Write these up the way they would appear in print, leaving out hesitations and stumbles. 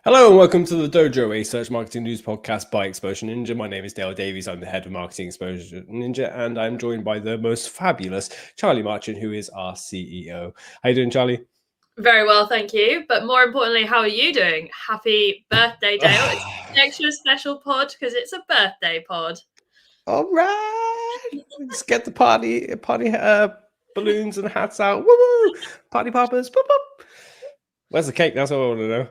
Hello and welcome to the Dojo, a search marketing news podcast by Exposure Ninja. My name is Dale Davies. I'm the head of marketing Exposure Ninja, and I'm joined by the most fabulous Charlie Marchant, who is our CEO. How you doing, Charlie? Very well, thank you. But more importantly, how are you doing? Happy birthday, Dale. It's an extra special pod because it's a birthday pod. All right, let's get the party balloons and hats out. Woo! Party poppers. Boop, boop. Where's the cake? That's all I want to know.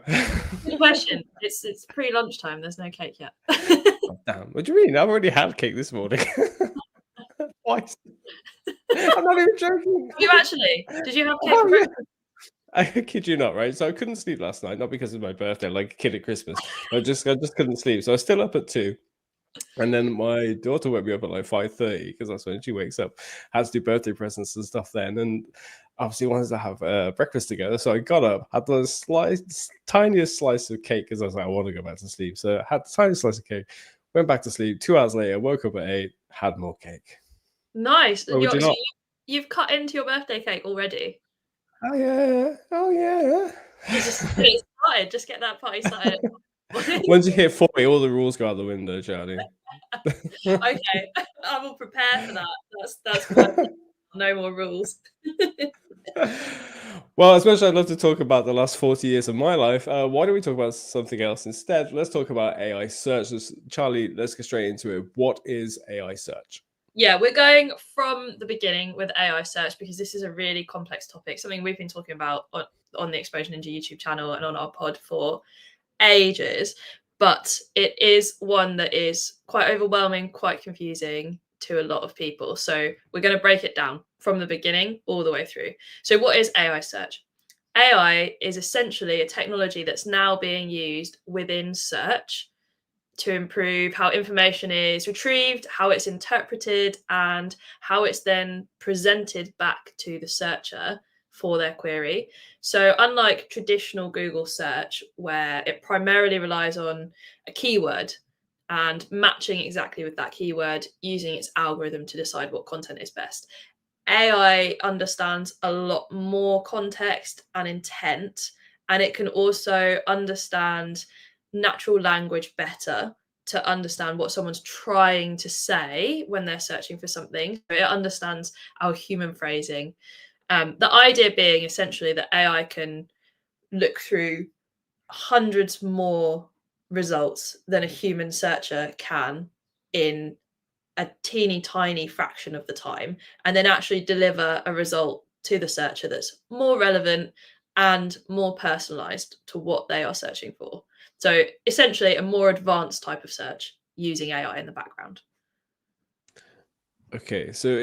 Good question. It's pre-lunchtime. There's no cake yet. Oh, damn. What do you mean? I've already had cake this morning. Twice. I'm not even joking. You actually? Did you have cake for Oh, yeah. breakfast? I kid you not, right? So I couldn't sleep last night, not because of my birthday, like a kid at Christmas. I just couldn't sleep. So I was still up at 2. And then my daughter woke me up at like 5:30 because that's when she wakes up. Had to do birthday presents and stuff then. And obviously wanted to have breakfast together. So I got up, had the tiniest slice of cake because I was like, I want to go back to sleep. So I had the tiniest slice of cake, went back to sleep. 2 hours later, woke up at 8, had more cake. Nice. Or would you not? You've cut into your birthday cake already. Oh, yeah. Oh, yeah. Just get it started. Just get that party started. Once you hit 40, all the rules go out the window, Charlie. Okay, I will prepare for that. That's fine. No more rules. Well, as much as I'd love to talk about the last 40 years of my life, why don't we talk about something else instead? Let's talk about AI search. Charlie, let's get straight into it. What is AI search? Yeah, we're going from the beginning with AI search because this is a really complex topic, something we've been talking about on the Exposure Ninja YouTube channel and on our pod for ages. But it is one that is quite overwhelming, quite confusing to a lot of people. So we're going to break it down from the beginning all the way through. So what is AI search? AI is essentially a technology that's now being used within search to improve how information is retrieved, how it's interpreted, and how it's then presented back to the searcher for their query. So, unlike traditional Google search, where it primarily relies on a keyword and matching exactly with that keyword, using its algorithm to decide what content is best, AI understands a lot more context and intent, and it can also understand natural language better to understand what someone's trying to say when they're searching for something. It understands our human phrasing. The idea being essentially that AI can look through hundreds more results than a human searcher can in a teeny tiny fraction of the time, and then actually deliver a result to the searcher that's more relevant and more personalized to what they are searching for. So essentially a more advanced type of search using AI in the background. Okay, so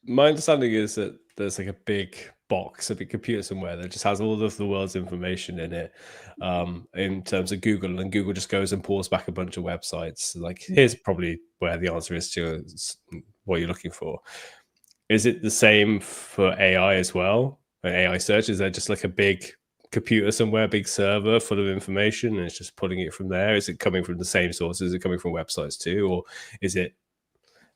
my understanding is that there's like a big box, a big computer somewhere that just has all of the world's information in it, in terms of Google, and Google just goes and pulls back a bunch of websites. Like, here's probably where the answer is to what you're looking for. Is it the same for AI as well? AI search, is there just like a big computer somewhere, big server full of information, and it's just pulling it from there? Is it coming from the same sources? Is it coming from websites too, or is it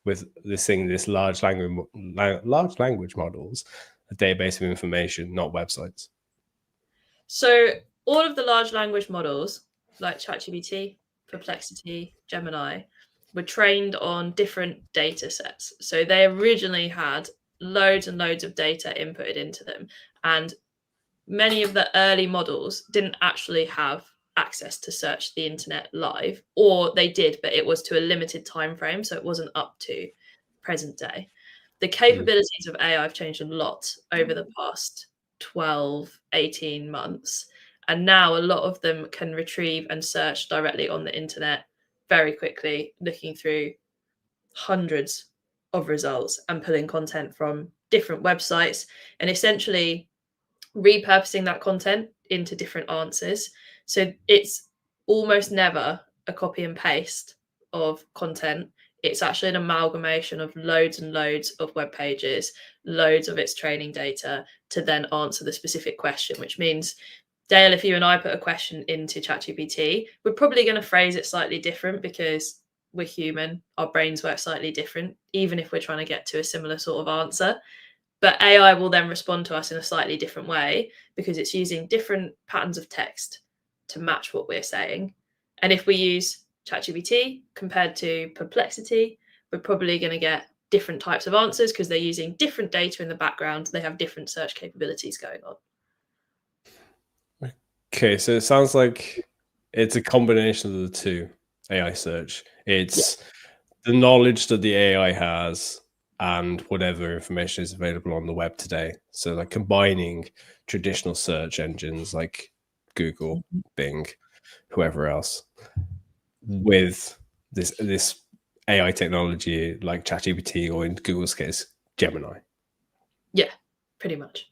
with this large language models, a database of information, not websites? So all of the large language models like ChatGPT, Perplexity, Gemini were trained on different data sets. So they originally had loads and loads of data inputted into them. And many of the early models didn't actually have access to search the internet live, or they did, but it was to a limited time frame. So it wasn't up to present day. The capabilities of AI have changed a lot over the past 12, 18 months. And now a lot of them can retrieve and search directly on the internet very quickly, looking through hundreds of results and pulling content from different websites and essentially repurposing that content into different answers. So it's almost never a copy and paste of content. It's actually an amalgamation of loads and loads of web pages, loads of its training data to then answer the specific question, which means, Dale, if you and I put a question into ChatGPT, we're probably going to phrase it slightly different because we're human. Our brains work slightly different, even if we're trying to get to a similar sort of answer. But AI will then respond to us in a slightly different way because it's using different patterns of text to match what we're saying. And if we use ChatGPT compared to Perplexity, we're probably going to get different types of answers because they're using different data in the background. They have different search capabilities going on. Okay, so it sounds like it's a combination of the two, AI search. It's the knowledge that the AI has and whatever information is available on the web today. So like combining traditional search engines like Google, Bing, whoever else, with this AI technology like ChatGPT, or in Google's case, Gemini. Yeah, pretty much.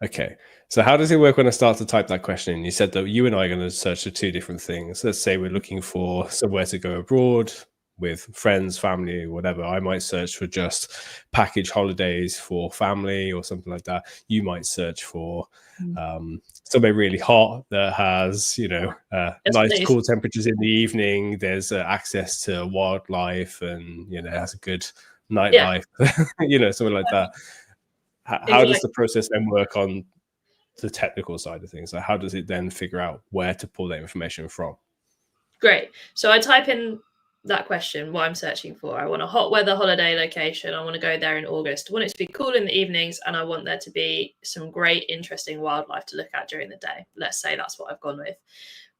Okay. So how does it work when I start to type that question in? You said that you and I are going to search for two different things. Let's say we're looking for somewhere to go abroad with friends, family, whatever. I might search for just package holidays for family or something like that. You might search for somewhere really hot that has, nice Please. cool temperatures in the evening. There's access to wildlife and, has a good nightlife, something like that. How does the process then work on the technical side of things? Like, how does it then figure out where to pull that information from? Great. So I type in that question, what I'm searching for. I want a hot weather holiday location. I want to go there in August. I want it to be cool in the evenings, and I want there to be some great, interesting wildlife to look at during the day. Let's say that's what I've gone with.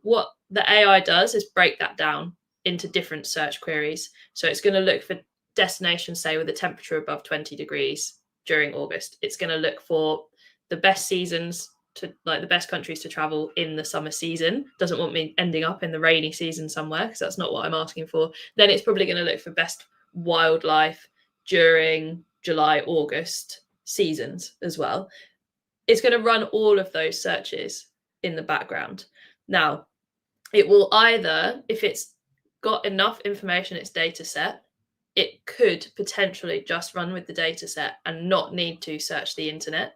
What the AI does is break that down into different search queries. So it's going to look for destinations, say, with a temperature above 20 degrees during August. It's going to look for the best seasons to, like, the best countries to travel in the summer season. Doesn't want me ending up in the rainy season somewhere, because that's not what I'm asking for. Then it's probably going to look for best wildlife during July, August seasons as well. It's going to run all of those searches in the background. Now, it will either, if it's got enough information in its data set, it could potentially just run with the data set and not need to search the internet.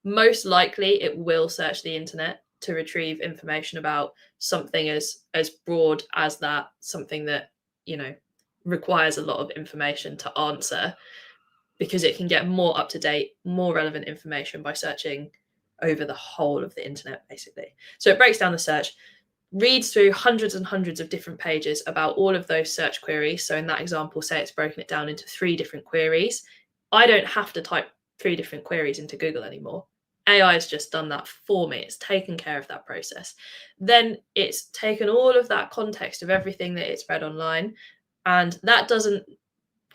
Most likely it will search the internet to retrieve information about something as broad as that, something that, requires a lot of information to answer, because it can get more up to date, more relevant information by searching over the whole of the internet, basically. So it breaks down the search, reads through hundreds and hundreds of different pages about all of those search queries. So in that example, say it's broken it down into 3 different queries. I don't have to type 3 different queries into Google anymore. AI has just done that for me. It's taken care of that process. Then it's taken all of that context of everything that it's read online, and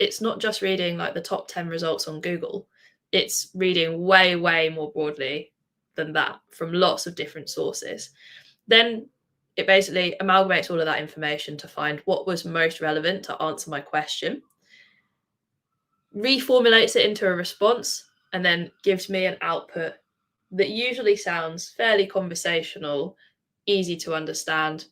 it's not just reading like the top 10 results on Google. It's reading way, way more broadly than that from lots of different sources. Then it basically amalgamates all of that information to find what was most relevant to answer my question, reformulates it into a response, and then gives me an output that usually sounds fairly conversational, easy to understand,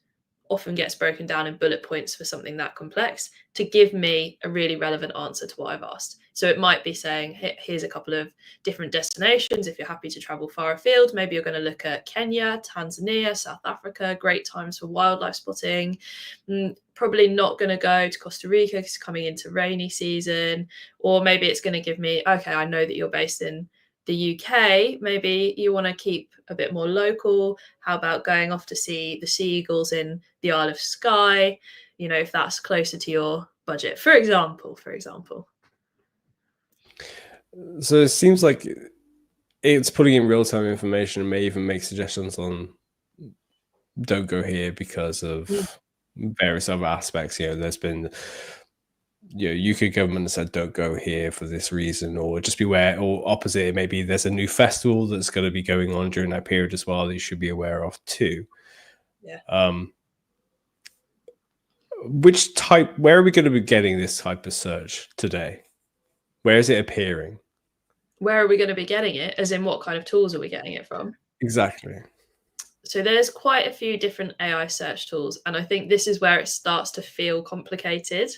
often gets broken down in bullet points for something that complex, to give me a really relevant answer to what I've asked. So it might be saying, here's a couple of different destinations. If you're happy to travel far afield, maybe you're going to look at Kenya, Tanzania, South Africa, great times for wildlife spotting. Probably not going to go to Costa Rica because it's coming into rainy season. Or maybe it's going to give me, okay, I know that you're based in the UK, maybe you want to keep a bit more local. How about going off to see the seagulls in the Isle of Skye, if that's closer to your budget, for example. So it seems like it's putting in real-time information and may even make suggestions on don't go here because of various other aspects. There's been UK government has said don't go here for this reason, or just beware, or opposite, maybe there's a new festival that's going to be going on during that period as well that you should be aware of too. Where are we going to be getting this type of search today? Where is it appearing? Where are we going to be getting it? As in, what kind of tools are we getting it from? Exactly. So there's quite a few different AI search tools, and I think this is where it starts to feel complicated.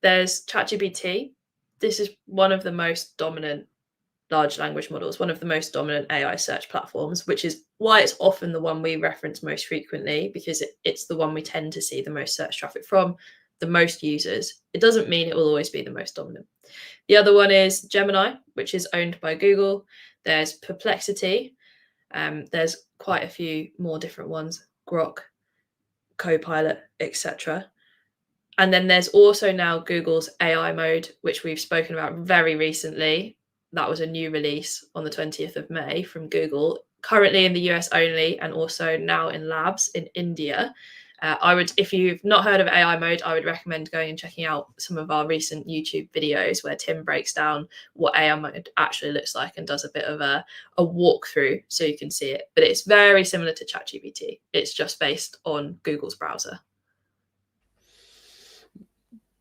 There's ChatGPT. This is one of the most dominant large language models, one of the most dominant AI search platforms, which is why it's often the one we reference most frequently, because it's the one we tend to see the most search traffic from, the most users. It doesn't mean it will always be the most dominant. The other one is Gemini, which is owned by Google. There's Perplexity. There's quite a few more different ones. Grok, Copilot, etc. And then there's also now Google's AI mode, which we've spoken about very recently. That was a new release on the 20th of May from Google, currently in the US only, and also now in labs in India. If you've not heard of AI mode, I would recommend going and checking out some of our recent YouTube videos where Tim breaks down what AI mode actually looks like and does a bit of a walkthrough so you can see it. But it's very similar to ChatGPT. It's just based on Google's browser.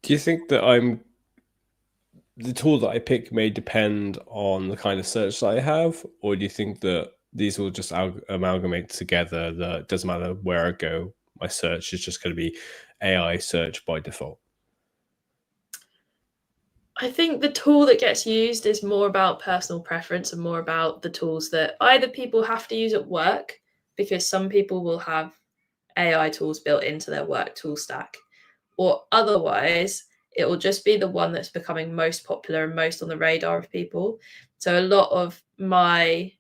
Do you think that the tool that I pick may depend on the kind of search that I have, or do you think that these will just amalgamate together, that it doesn't matter where I go, my search is just going to be AI search by default? I think the tool that gets used is more about personal preference and more about the tools that either people have to use at work, because some people will have AI tools built into their work tool stack, or otherwise it will just be the one that's becoming most popular and most on the radar of people. So a lot of my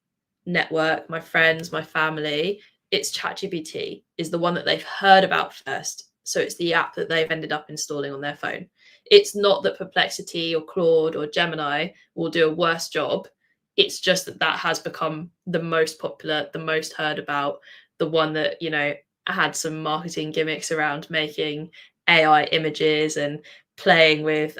network, my friends, my family, it's ChatGPT is the one that they've heard about first. So it's the app that they've ended up installing on their phone. It's not that Perplexity or Claude or Gemini will do a worse job. It's just that that has become the most popular, the most heard about, the one that, had some marketing gimmicks around making AI images and playing with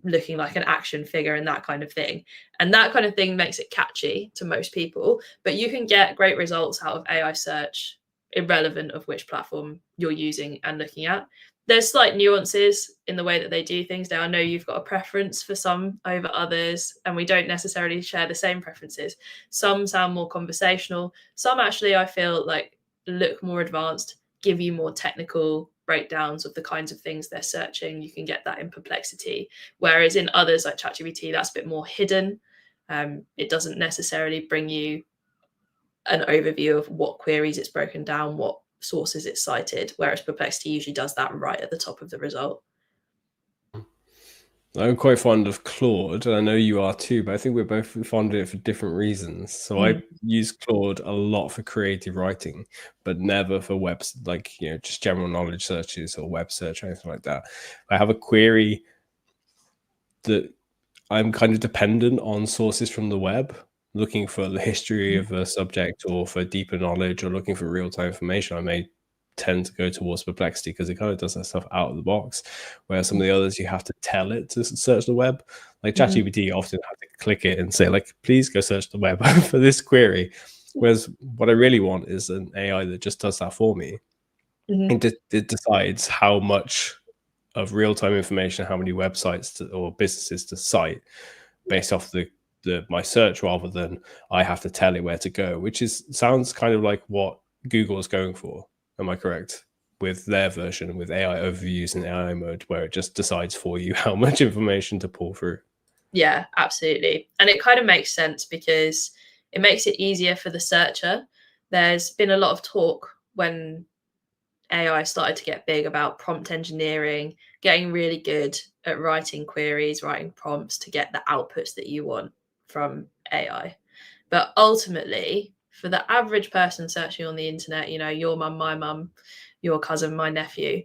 looking like an action figure and that kind of thing. And that kind of thing makes it catchy to most people. But you can get great results out of AI search, irrelevant of which platform you're using and looking at. There's slight nuances in the way that they do things. Now, I know you've got a preference for some over others, and we don't necessarily share the same preferences. Some sound more conversational. Some actually, I feel like, look more advanced, give you more technical breakdowns of the kinds of things they're searching. You can get that in Perplexity. Whereas in others like ChatGPT, that's a bit more hidden. It doesn't necessarily bring you an overview of what queries it's broken down, what sources it's cited, whereas Perplexity usually does that right at the top of the result. I'm quite fond of Claude, and I know you are too, but I think we're both fond of it for different reasons. So I use Claude a lot for creative writing, but never for just general knowledge searches or web search or anything like that. I have a query that I'm kind of dependent on sources from the web, looking for the history of a subject or for deeper knowledge or looking for real-time information. I may tend to go towards Perplexity because it kind of does that stuff out of the box, whereas some of the others you have to tell it to search the web. Like ChatGPT, often have to click it and say, like, please go search the web for this query. Whereas what I really want is an AI that just does that for me. And it decides how much of real-time information, how many websites or businesses to cite based off my search, rather than I have to tell it where to go, which sounds kind of like what Google is going for. Am I correct? With their version, with AI overviews and AI mode, where it just decides for you how much information to pull through. Yeah, absolutely. And it kind of makes sense because it makes it easier for the searcher. There's been a lot of talk when AI started to get big about prompt engineering, getting really good at writing queries, writing prompts to get the outputs that you want from AI. But ultimately, for the average person searching on the internet, your mum, my mum, your cousin, my nephew,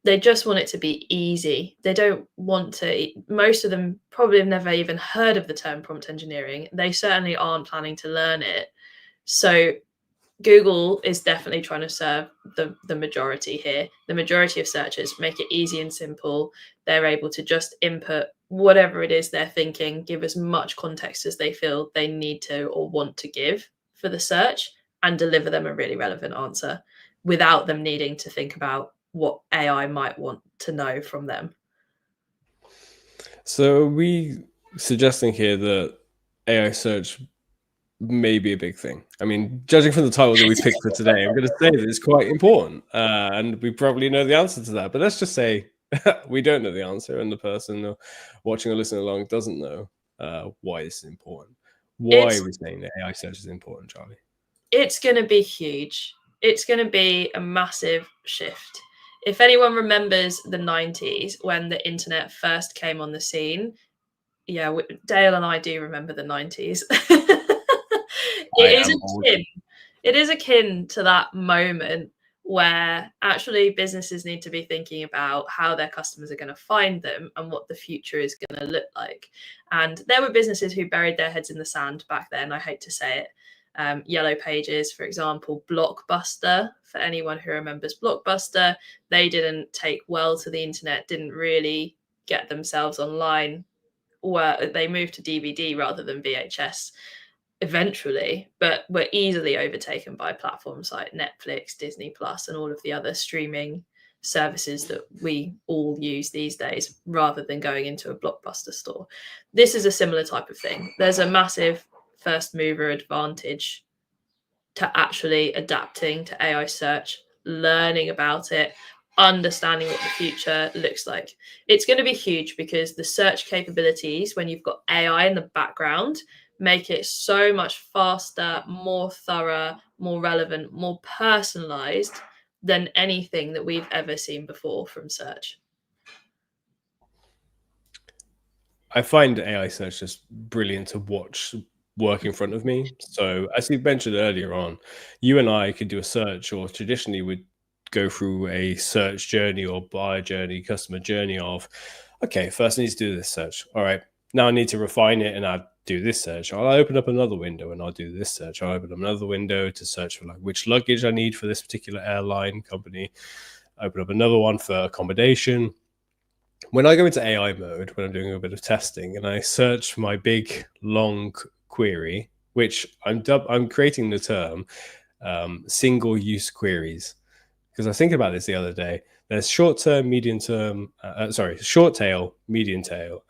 they just want it to be easy. They don't want to, most of them probably have never even heard of the term prompt engineering. They certainly aren't planning to learn it. So Google is definitely trying to serve the majority here. The majority of searchers make it easy and simple. They're able to just input whatever it is they're thinking, give as much context as they feel they need to or want to give for the search, and deliver them a really relevant answer without them needing to think about what AI might want to know from them. So are we suggesting here that AI search may be a big thing? I mean, judging from the title that we picked for today, I'm going to say that it's quite important, and we probably know the answer to that. But let's just say we don't know the answer, and the person watching or listening along doesn't know why this is important. Why are we saying that AI search is important, Charlie? It's going to be huge. It's going to be a massive shift. If anyone remembers the 90s when the internet first came on the scene, yeah, Dale and I do remember the 90s. It is akin to that moment where actually businesses need to be thinking about how their customers are going to find them and what the future is going to look like. And there were businesses who buried their heads in the sand back then, I hate to say it. Yellow Pages, for example, Blockbuster, for anyone who remembers Blockbuster, they didn't take well to the internet, didn't really get themselves online, where they moved to DVD rather than VHS eventually, but were easily overtaken by platforms like Netflix, Disney Plus, and all of the other streaming services that we all use these days, rather than going into a Blockbuster store. This is a similar type of thing. There's a massive first mover advantage to actually adapting to AI search, learning about it, understanding what the future looks like. It's going to be huge because the search capabilities, when you've got AI in the background, make it so much faster, more thorough, more relevant, more personalized than anything that we've ever seen before from search. I find AI search just brilliant to watch work in front of me. So, as you mentioned earlier on, you and I could do a search, or traditionally would go through a search journey or buyer journey, customer journey of, okay, first I need to do this search. All right, now I need to refine it and I'll do this search. I'll open up another window and I'll do this search. I'll open up another window to search for like which luggage I need for this particular airline company. Open up another one for accommodation. When I go into AI mode, when I'm doing a bit of testing, and I search for my big long query, which I'm creating the term single use queries, because I was thinking about this the other day. There's short tail, medium tail,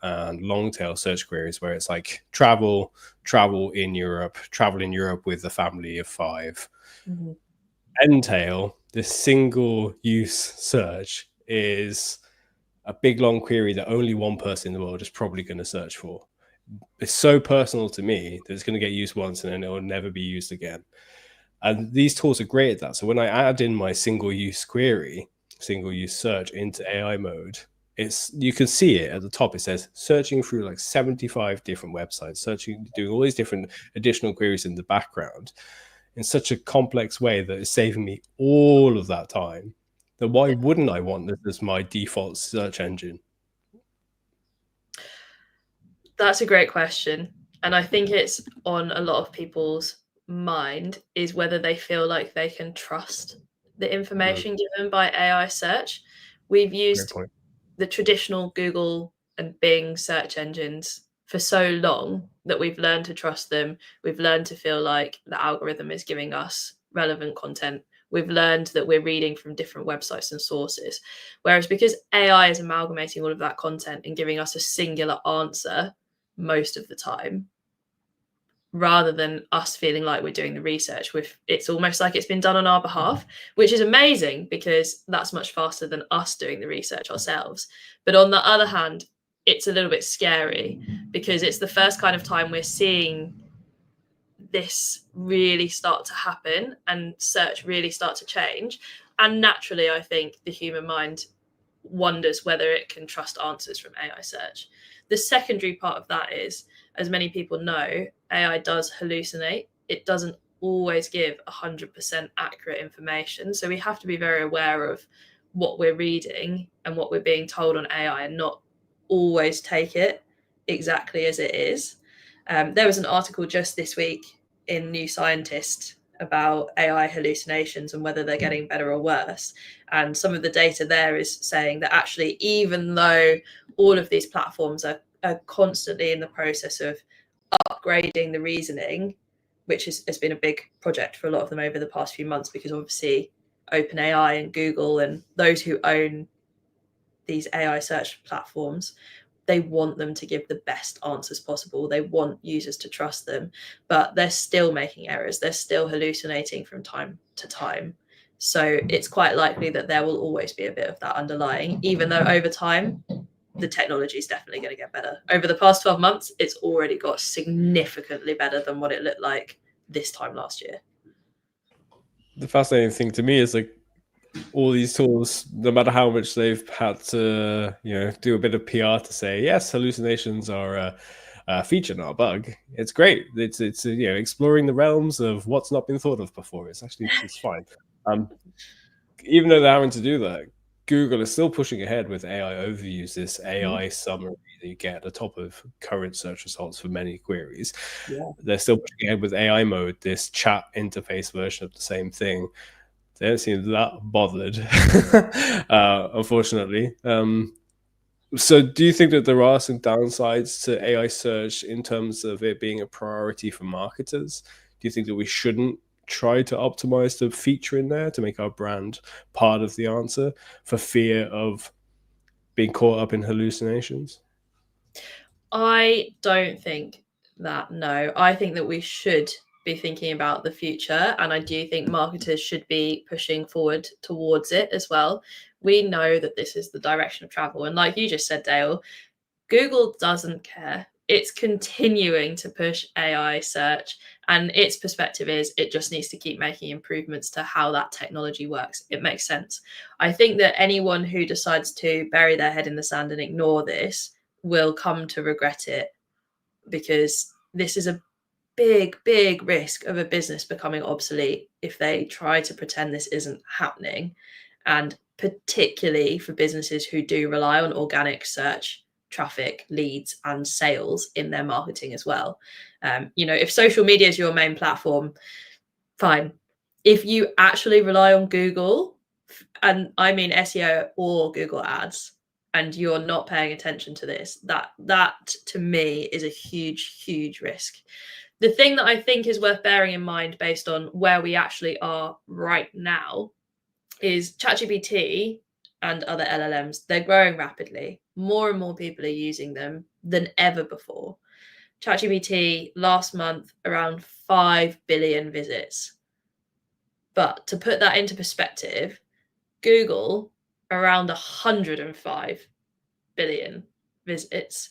and long tail search queries where it's like travel in Europe, with a family of 5. Mm-hmm. End tail, this single use search is a big long query that only one person in the world is probably going to search for. It's so personal to me that it's going to get used once and then it will never be used again. And these tools are great at that. So when I add in my single use query, single use search into AI mode, you can see it at the top. It says searching through like 75 different websites, doing all these different additional queries in the background in such a complex way that it's saving me all of that time. Then why wouldn't I want this as my default search engine? That's a great question. And I think it's on a lot of people's mind, is whether they feel like they can trust the information given by AI search. We've used the traditional Google and Bing search engines for so long that we've learned to trust them. We've learned to feel like the algorithm is giving us relevant content. We've learned that we're reading from different websites and sources. Whereas because AI is amalgamating all of that content and giving us a singular answer most of the time, rather than us feeling like we're doing the research, it's almost like it's been done on our behalf, which is amazing because that's much faster than us doing the research ourselves. But on the other hand, it's a little bit scary because it's the first kind of time we're seeing this really start to happen and search really start to change. And naturally, I think the human mind wonders whether it can trust answers from AI search. The secondary part of that is, as many people know, AI does hallucinate. It doesn't always give 100% accurate information. So we have to be very aware of what we're reading and what we're being told on AI and not always take it exactly as it is. There was an article just this week in New Scientist about AI hallucinations and whether they're getting better or worse. And some of the data there is saying that actually, even though all of these platforms are constantly in the process of upgrading the reasoning, which has been a big project for a lot of them over the past few months, because obviously OpenAI and Google and those who own these AI search platforms, they want them to give the best answers possible. They want users to trust them, but they're still making errors. They're still hallucinating from time to time. So it's quite likely that there will always be a bit of that underlying, even though over time, the technology is definitely going to get better. Over the past 12 months, it's already got significantly better than what it looked like this time last year. The fascinating thing to me is like all these tools, no matter how much they've had to, do a bit of PR to say, yes, hallucinations are a feature, not a bug. It's great. It's exploring the realms of what's not been thought of before. It's fine. even though they're having to do that, Google is still pushing ahead with AI overviews, this AI summary that you get at the top of current search results for many queries. Yeah. They're still pushing ahead with AI mode, this chat interface version of the same thing. They don't seem that bothered, unfortunately. So do you think that there are some downsides to AI search in terms of it being a priority for marketers? Do you think that we shouldn't try to optimize the feature in there to make our brand part of the answer for fear of being caught up in hallucinations? I don't think that, no. I think that we should be thinking about the future, and I do think marketers should be pushing forward towards it as well. We know that this is the direction of travel, and like you just said, Dale, Google doesn't care. It's continuing to push AI search, and its perspective is it just needs to keep making improvements to how that technology works. It makes sense. I think that anyone who decides to bury their head in the sand and ignore this will come to regret it, because this is a big, big risk of a business becoming obsolete if they try to pretend this isn't happening. And particularly for businesses who do rely on organic search traffic, leads, and sales in their marketing as well. If social media is your main platform, fine. If you actually rely on Google, and I mean SEO or Google ads, and you're not paying attention to this, that to me is a huge, huge risk. The thing that I think is worth bearing in mind based on where we actually are right now is ChatGPT and other LLMs. They're growing rapidly. More and more people are using them than ever before. ChatGPT last month around 5 billion visits. But to put that into perspective, Google around 105 billion visits.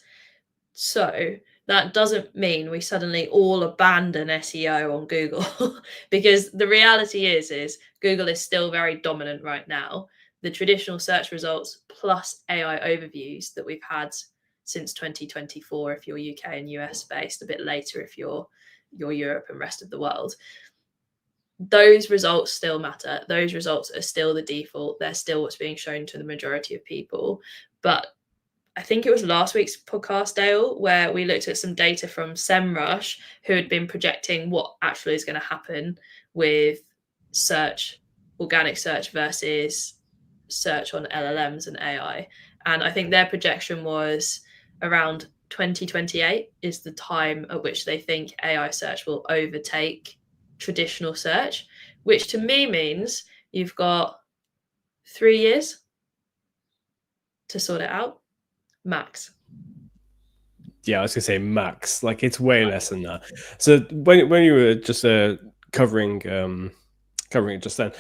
So that doesn't mean we suddenly all abandon SEO on Google because the reality is Google is still very dominant right now. The traditional search results plus AI overviews that we've had since 2024, if you're UK and US based, a bit later if you're Europe and rest of the world, those results still matter. Those results are still the default. They're still what's being shown to the majority of people. But I think it was last week's podcast, Dale, where we looked at some data from SEMrush, who had been projecting what actually is going to happen with search, organic search versus search on LLMs and AI. And I think their projection was around 2028 is the time at which they think AI search will overtake traditional search, which to me means you've got 3 years to sort it out, max. Yeah, I was gonna say max. Like it's way less than that. So when you were just covering it just then,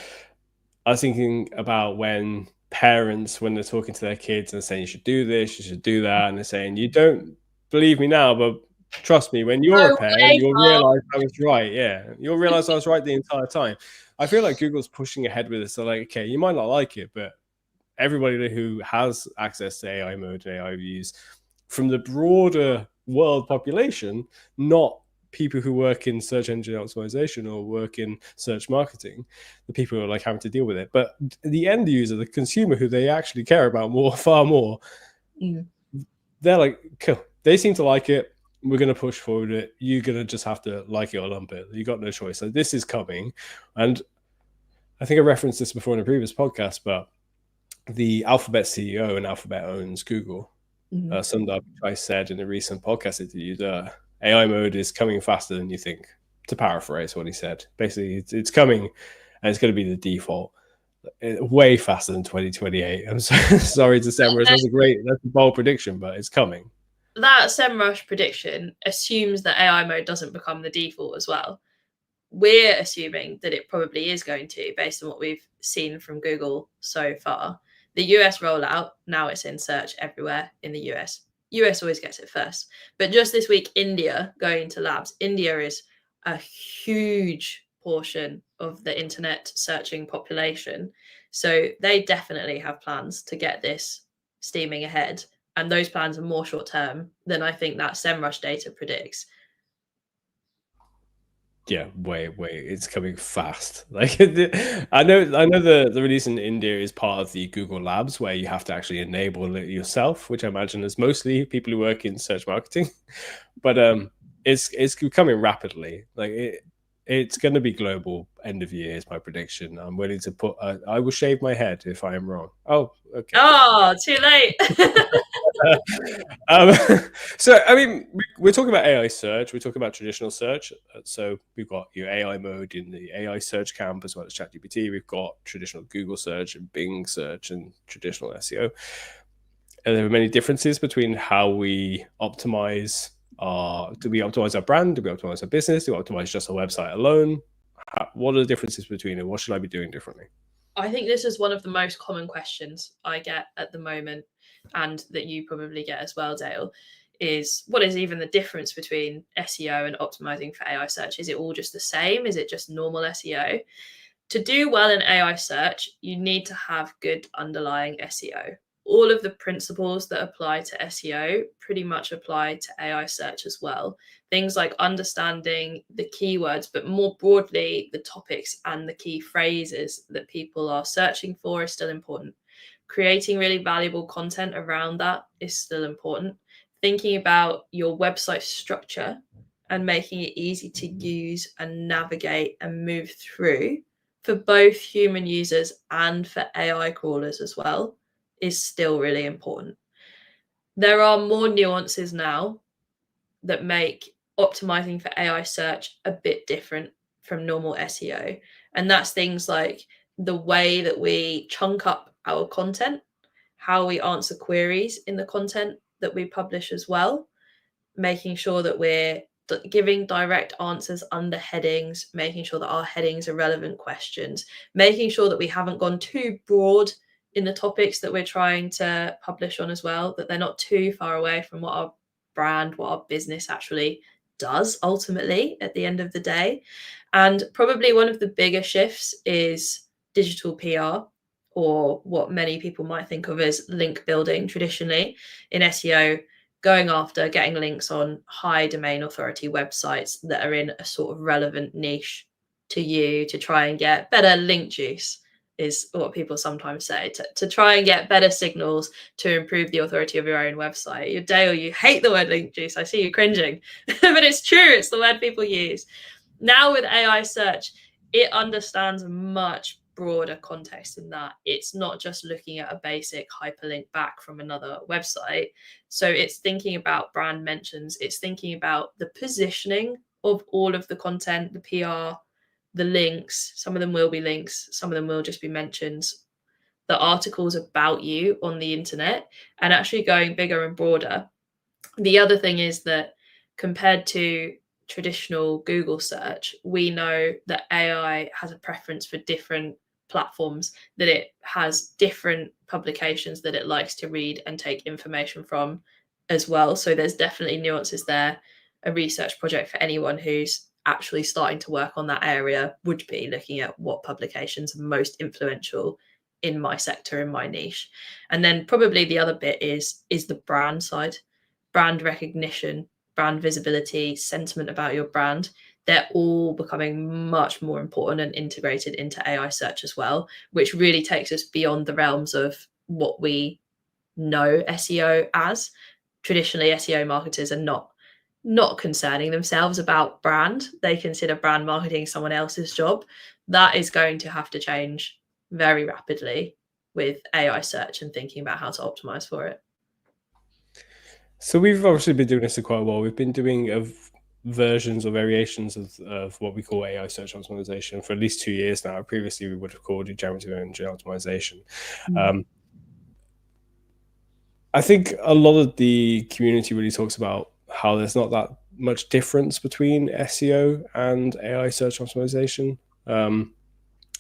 I was thinking about when parents, when they're talking to their kids and saying you should do this, you should do that, and they're saying you don't believe me now, but trust me, when you're a No parent, way, you'll Mom. realize I was right. Yeah, you'll realize I was right the entire time. I feel like Google's pushing ahead with this. So like, okay, you might not like it, but everybody who has access to AI mode and AI views from the broader world population, not people who work in search engine optimization or work in search marketing, the people who are like having to deal with it, but the end user, the consumer who they actually care about more, far more, they're like, cool. They seem to like it. We're going to push forward it. You're going to just have to like it or lump it. You got no choice. So this is coming. And I think I referenced this before in a previous podcast, but the Alphabet CEO, and Alphabet owns Google, summed up, I said in a recent podcast interview, AI mode is coming faster than you think. To paraphrase what he said, basically, it's coming, and it's going to be the default, way faster than 2028. I'm so, sorry to say, that's a bold prediction, but it's coming. That SEMrush prediction assumes that AI mode doesn't become the default as well. We're assuming that it probably is going to, based on what we've seen from Google so far. The US rollout, now it's in search everywhere in the US. US always gets it first. But just this week, India going into labs. India is a huge portion of the internet searching population. So they definitely have plans to get this steaming ahead. And those plans are more short term than I think that SEMrush data predicts. Yeah, wait, it's coming fast. Like I know the release in India is part of the Google Labs where you have to actually enable it yourself, which I imagine is mostly people who work in search marketing. But it's coming rapidly. Like it's going to be global end of year is my prediction. I'm willing to put. I will shave my head if I am wrong. Oh, okay. Oh, too late. um, so I mean, we're talking about AI search. We're talking about traditional search. So we've got your AI mode in the AI search camp as well as ChatGPT. We've got traditional Google search and Bing search and traditional SEO. And there are many differences between how we optimize our. Do we optimize our brand? Do we optimize our business? Do we optimize just our website alone? What are the differences between it? What should I be doing differently? I think this is one of the most common questions I get at the moment, and that you probably get as well, Dale, is what is even the difference between SEO and optimizing for AI search? Is it all just the same? Is it just normal SEO? To do well in AI search, you need to have good underlying SEO. All of the principles that apply to SEO pretty much apply to AI search as well. Things like understanding the keywords, but more broadly, the topics and the key phrases that people are searching for is still important. Creating really valuable content around that is still important. Thinking about your website structure and making it easy to use and navigate and move through for both human users and for AI crawlers as well is still really important. There are more nuances now that make optimizing for AI search a bit different from normal SEO. And that's things like the way that we chunk up our content, how we answer queries in the content that we publish as well, making sure that we're giving direct answers under headings, making sure that our headings are relevant questions, making sure that we haven't gone too broad in the topics that we're trying to publish on as well, that they're not too far away from what our brand, what our business actually does ultimately at the end of the day. And probably one of the bigger shifts is digital PR, or what many people might think of as link building traditionally in SEO, going after getting links on high domain authority websites that are in a sort of relevant niche to you to try and get better link juice is what people sometimes say, to try and get better signals to improve the authority of your own website. You Dale, you hate the word link juice. I see you cringing, but it's true. It's the word people use. Now with AI search, it understands much broader context than that. It's not just looking at a basic hyperlink back from another website. So it's thinking about brand mentions, it's thinking about the positioning of all of the content, the PR, the links. Some of them will be links, some of them will just be mentions, the articles about you on the internet, and actually going bigger and broader. The other thing is that compared to traditional Google search, we know that AI has a preference for different platforms, that it has different publications that it likes to read and take information from as well. So there's definitely nuances there. A research project for anyone who's actually starting to work on that area would be looking at what publications are most influential in my sector, in my niche. And then probably the other bit is the brand side, brand recognition, brand visibility, sentiment about your brand. They're all becoming much more important and integrated into AI search as well, which really takes us beyond the realms of what we know SEO as. Traditionally, SEO marketers are not concerning themselves about brand. They consider brand marketing someone else's job. That is going to have to change very rapidly with AI search and thinking about how to optimize for it. So we've obviously been doing this for quite a while. We've been doing versions or variations of what we call AI search optimization for at least 2 years now. Previously, we would have called it generative engine optimization. I think a lot of the community really talks about how there's not that much difference between SEO and AI search optimization.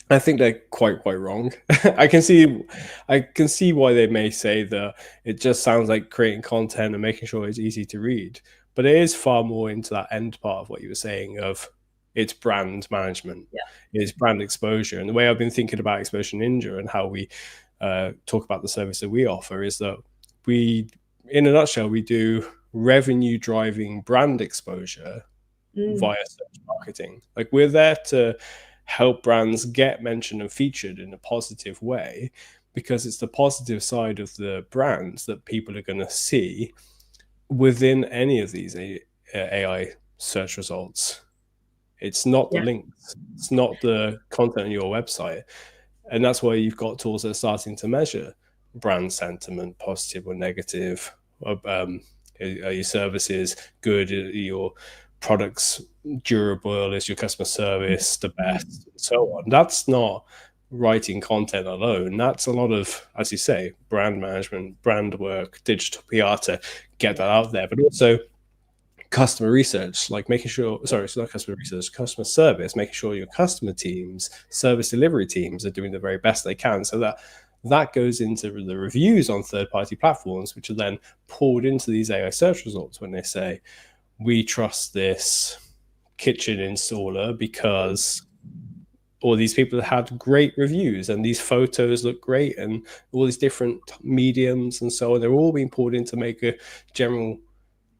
I think they're quite wrong. I can see why they may say that it just sounds like creating content and making sure it's easy to read, but it is far more into that end part of what you were saying of it's brand management, Yeah. it's brand exposure. And the way I've been thinking about Exposure Ninja and how we talk about the service that we offer is that we, in a nutshell, we do revenue driving brand exposure via search marketing. Like, we're there to help brands get mentioned and featured in a positive way, because it's the positive side of the brands that people are going to see within any of these AI search results. It's not the Yeah. links, it's not the content on your website. And that's why you've got tools that are starting to measure brand sentiment, positive or negative. Are your services good? Are your products durable? Is your customer service the best? And so on. That's not writing content alone. That's a lot of, as you say, brand management, brand work, digital PR to get that out there, but also customer research, like making sure, sorry, it's not customer research, customer service, making sure your customer teams, service delivery teams are doing the very best they can, so that goes into the reviews on third-party platforms, which are then pulled into these AI search results when they say, we trust this kitchen installer because all these people had great reviews and these photos look great and all these different mediums and so on. They're all being pulled in to make a general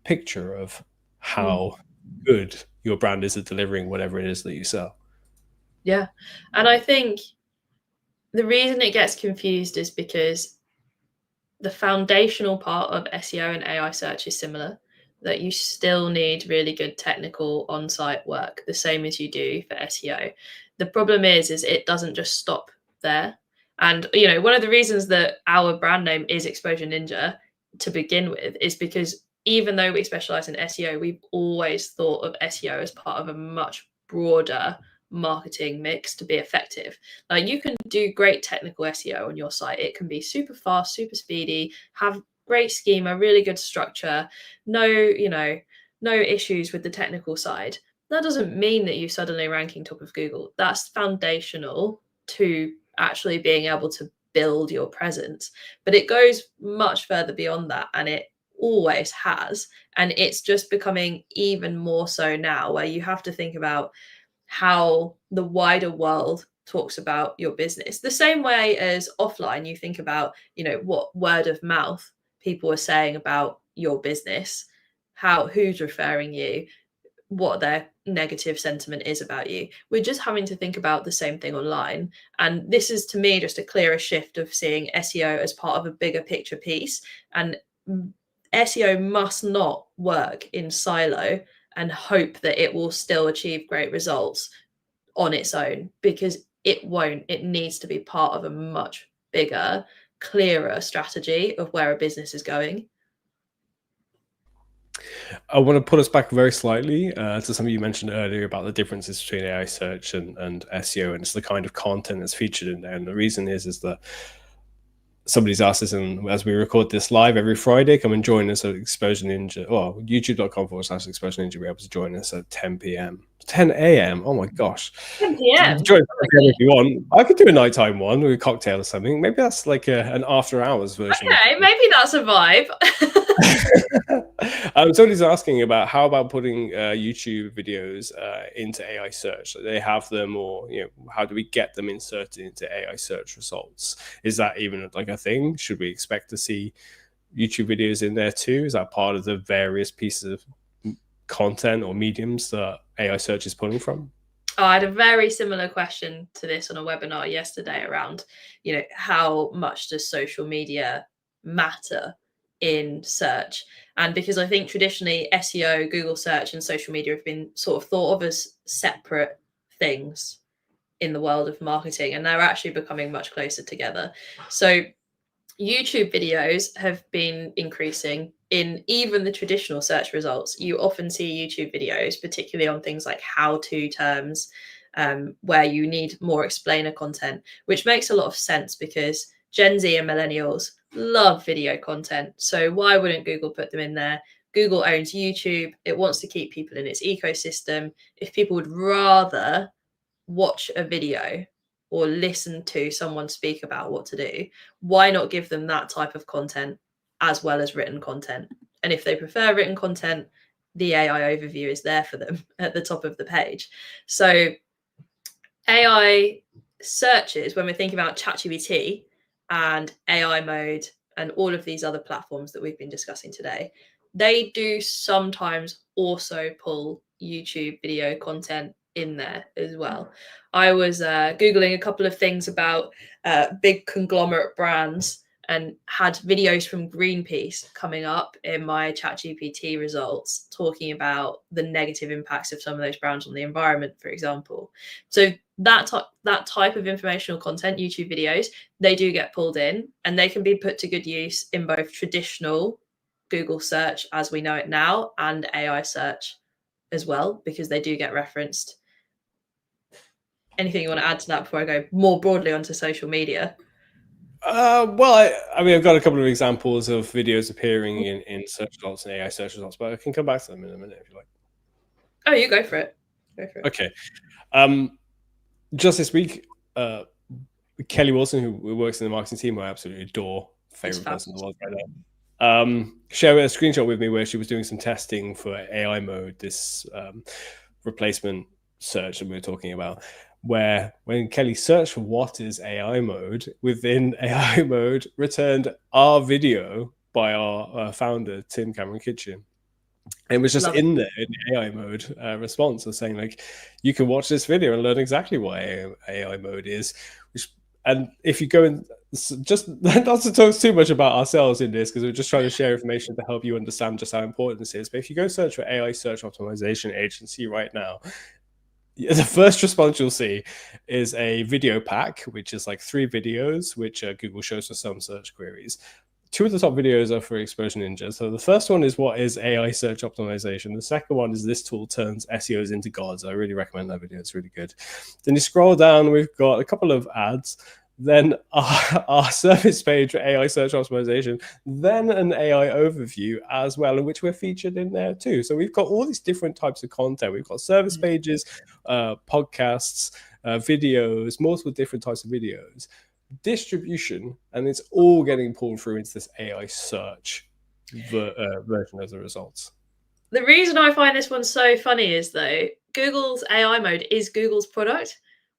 picture of how good your brand is at delivering whatever it is that you sell. Yeah. And I think the reason it gets confused is because the foundational part of SEO and AI search is similar, that you still need really good technical on-site work, the same as you do for SEO. The problem is it doesn't just stop there. And, you know, one of the reasons that our brand name is Exposure Ninja to begin with is because even though we specialize in SEO, we've always thought of SEO as part of a much broader marketing mix to be effective. Like, you can do great technical SEO on your site. It can be super fast, super speedy, have great schema, really good structure, no issues with the technical side. That doesn't mean that you suddenly ranking top of Google. That's foundational to actually being able to build your presence. But it goes much further beyond that, and it always has. And it's just becoming even more so now, where you have to think about how the wider world talks about your business. The same way as offline, you think about, what word of mouth people are saying about your business, who's referring you, what their negative sentiment is about you. We're just having to think about the same thing online. And this is, to me, just a clearer shift of seeing SEO as part of a bigger picture piece. And SEO must not work in silo and hope that it will still achieve great results on its own, because it won't. It needs to be part of a much bigger, clearer strategy of where a business is going. I want to pull us back very slightly to something you mentioned earlier about the differences between AI search and SEO, and it's the kind of content that's featured in there. And the reason is that somebody's asked us, and as we record this live every Friday, come and join us at Exposure Ninja, or youtube.com/Exposure Ninja. Be able to join us at 10 p.m. 10 a.m. Oh my gosh. 10 p.m. Join us if you want. I could do a nighttime one with a cocktail or something. Maybe that's like an after hours version. Okay, maybe that's a vibe. Somebody's asking about how about putting YouTube videos into AI search. They have them, or how do we get them inserted into AI search results? Is that even like a thing? Should we expect to see YouTube videos in there too? Is that part of the various pieces of content or mediums that AI search is pulling from? Oh, I had a very similar question to this on a webinar yesterday around, how much does social media matter in search? And because I think traditionally SEO, Google search, and social media have been sort of thought of as separate things in the world of marketing, and they're actually becoming much closer together. So YouTube videos have been increasing in even the traditional search results. You often see YouTube videos, particularly on things like how-to terms, where you need more explainer content, which makes a lot of sense because Gen Z and millennials love video content. So why wouldn't Google put them in there? Google owns YouTube. It wants to keep people in its ecosystem. If people would rather watch a video or listen to someone speak about what to do, why not give them that type of content as well as written content? And if they prefer written content, the AI overview is there for them at the top of the page. So AI searches, when we're thinking about ChatGPT and AI mode and all of these other platforms that we've been discussing today, they do sometimes also pull YouTube video content in there as well. I was Googling a couple of things about big conglomerate brands and had videos from Greenpeace coming up in my ChatGPT results talking about the negative impacts of some of those brands on the environment, for example. So that type of informational content, YouTube videos, they do get pulled in and they can be put to good use in both traditional Google search as we know it now and AI search as well, because they do get referenced. Anything you want to add to that before I go more broadly onto social media? Well, I mean, I've got a couple of examples of videos appearing in search results and AI search results, but I can come back to them in a minute if you like. Oh, you go for it. Go for it. Okay. Just this week, Kelly Wilson, who works in the marketing team, who I absolutely adore, favorite person in the world right now, shared a screenshot with me where she was doing some testing for AI mode, this replacement search that we were talking about, where when Kelly searched for what is AI mode, within AI mode returned our video by our founder, Tim Cameron Kitchen. And it was just in there in the AI mode response of saying, like, you can watch this video and learn exactly what AI mode is. And if you go in, just not to talk too much about ourselves in this, because we're just trying to share information to help you understand just how important this is. But if you go search for AI Search Optimization Agency right now, the first response you'll see is a video pack, which is like 3 videos, which Google shows for some search queries. 2 of the top videos are for Exposure Ninja. So the first one is what is AI search optimization. The second one is this tool turns SEOs into gods. I really recommend that video. It's really good. Then you scroll down, we've got a couple of ads, then our service page for AI search optimization, then an AI overview as well, in which we're featured in there too. So we've got all these different types of content. We've got service pages, podcasts, videos, multiple different types of videos, distribution, and it's all getting pulled through into this AI search version as a result. The reason I find this one so funny is, though, Google's AI mode is Google's product.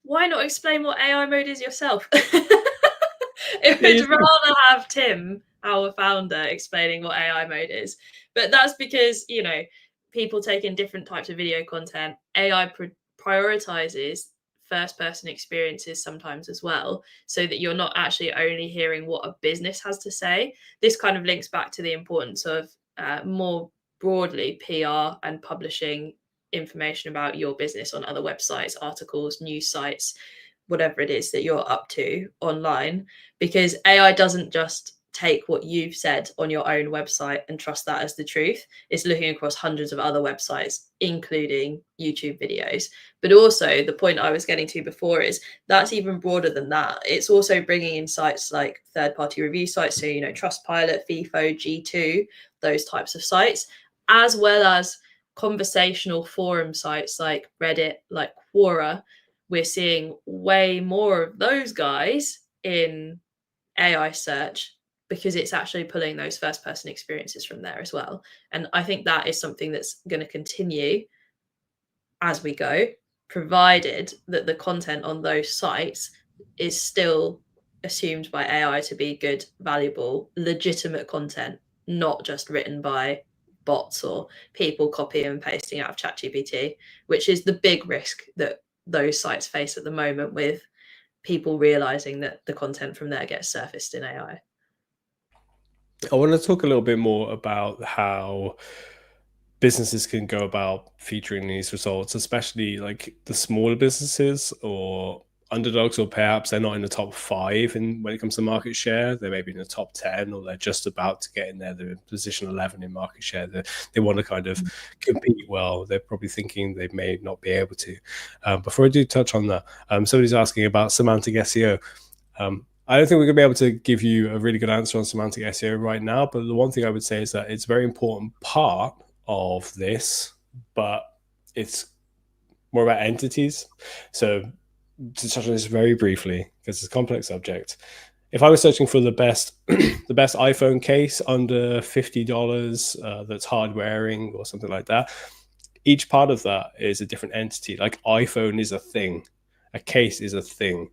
Why not explain what AI mode is yourself? If we'd rather have Tim, our founder, explaining what AI mode is. But that's because, you know, people take in different types of video content. AI prioritizes first person experiences sometimes as well, so that you're not actually only hearing what a business has to say. This kind of links back to the importance of more broadly PR and publishing information about your business on other websites, articles, news sites, whatever it is that you're up to online, because AI doesn't just take what you've said on your own website and trust that as the truth. It's looking across hundreds of other websites, including YouTube videos. But also, the point I was getting to before is that's even broader than that. It's also bringing in sites like third-party review sites, so, you know, Trustpilot, FIFO, G2, those types of sites, as well as conversational forum sites like Reddit, like Quora. We're seeing way more of those guys in AI search because it's actually pulling those first person experiences from there as well. And I think that is something that's going to continue as we go, provided that the content on those sites is still assumed by AI to be good, valuable, legitimate content, not just written by bots or people copying and pasting out of ChatGPT, which is the big risk that those sites face at the moment, with people realizing that the content from there gets surfaced in AI. I want to talk a little bit more about how businesses can go about featuring these results, especially like the smaller businesses or underdogs, or perhaps they're not in the top 5 when it comes to market share. They may be in the top 10, or they're just about to get in there. They're in position 11 in market share. They want to kind of compete well. They're probably thinking they may not be able to. Before I do touch on that, somebody's asking about semantic SEO. I don't think we're going to be able to give you a really good answer on semantic SEO right now, but the one thing I would say is that it's a very important part of this, but it's more about entities. So to touch on this very briefly, because it's a complex subject, if I was searching for the best the best iPhone case under $50 that's hard wearing or something like that, each part of that is a different entity. Like iPhone is a thing, a case is a thing.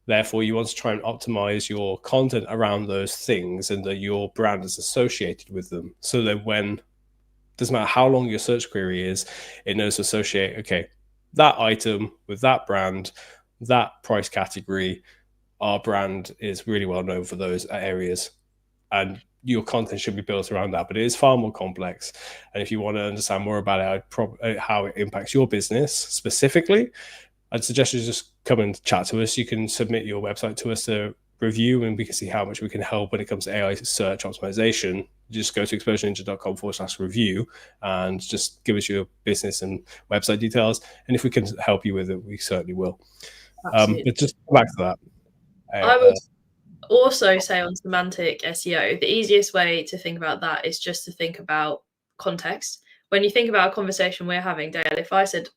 Therefore, you want to try and optimize your content around those things and that your brand is associated with them, so that when doesn't matter how long your search query is, it knows to associate, okay, that item with that brand, that price category, our brand is really well known for those areas. And your content should be built around that, but it is far more complex. And if you want to understand more about it, how it impacts your business specifically, I'd suggest you just come and chat to us. You can submit your website to us to review, and we can see how much we can help when it comes to AI search optimization. Just go to exposureninja.com/review and just give us your business and website details. And if we can help you with it, we certainly will. But just back to that. I would also say on semantic SEO, the easiest way to think about that is just to think about context. When you think about a conversation we're having, Dale, if I said,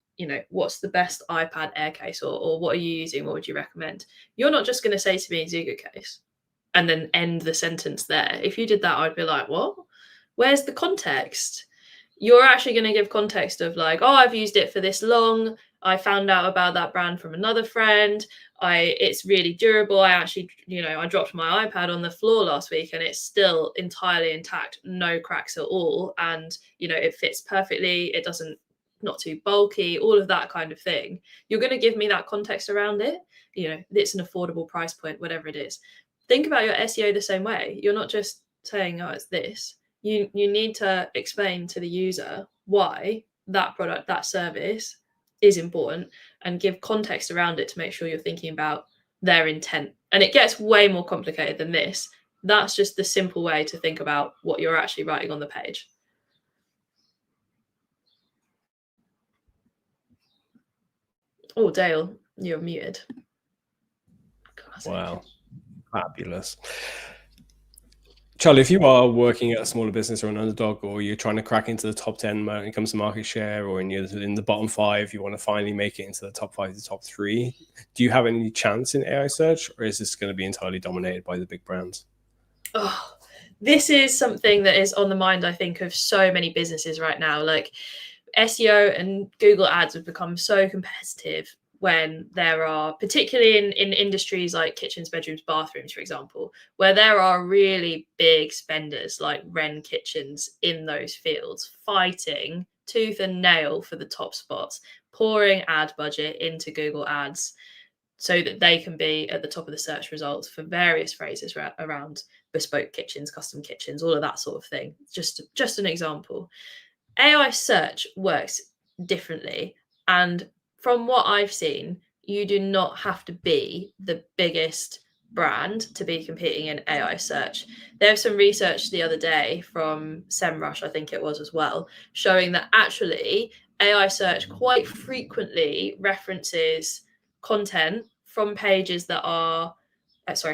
what's the best iPad Air case, or what are you using? What would you recommend? You're not just going to say to me Zuga case and then end the sentence there. If you did that, I'd be like, what? Where's the context? You're actually going to give context of like, oh, I've used it for this long. I found out about that brand from another friend. It's really durable. I actually, I dropped my iPad on the floor last week and it's still entirely intact, no cracks at all. And, it fits perfectly. It doesn't, not too bulky, all of that kind of thing. You're going to give me that context around it. It's an affordable price point, whatever it is. Think about your SEO the same way. You're not just saying, oh, it's this. You need to explain to the user why that product, that service is important, and give context around it to make sure you're thinking about their intent. And it gets way more complicated than this. That's just the simple way to think about what you're actually writing on the page. Oh, Dale, you're muted. Wow. Fabulous. Charlie, if you are working at a smaller business or an underdog, or you're trying to crack into the top 10 when it comes to market share, or you're in the bottom 5, you want to finally make it into the top 5 to top 3, do you have any chance in AI search, or is this going to be entirely dominated by the big brands? Oh, this is something that is on the mind, I think, of so many businesses right now. Like, SEO and Google Ads have become so competitive when there are, particularly in industries like kitchens, bedrooms, bathrooms, for example, where there are really big spenders like Wren Kitchens in those fields, fighting tooth and nail for the top spots, pouring ad budget into Google Ads so that they can be at the top of the search results for various phrases around bespoke kitchens, custom kitchens, all of that sort of thing. Just an example. AI search works differently. And from what I've seen, you do not have to be the biggest brand to be competing in AI search. There was some research the other day from SEMrush, I think it was as well, showing that actually AI search quite frequently references content from pages that are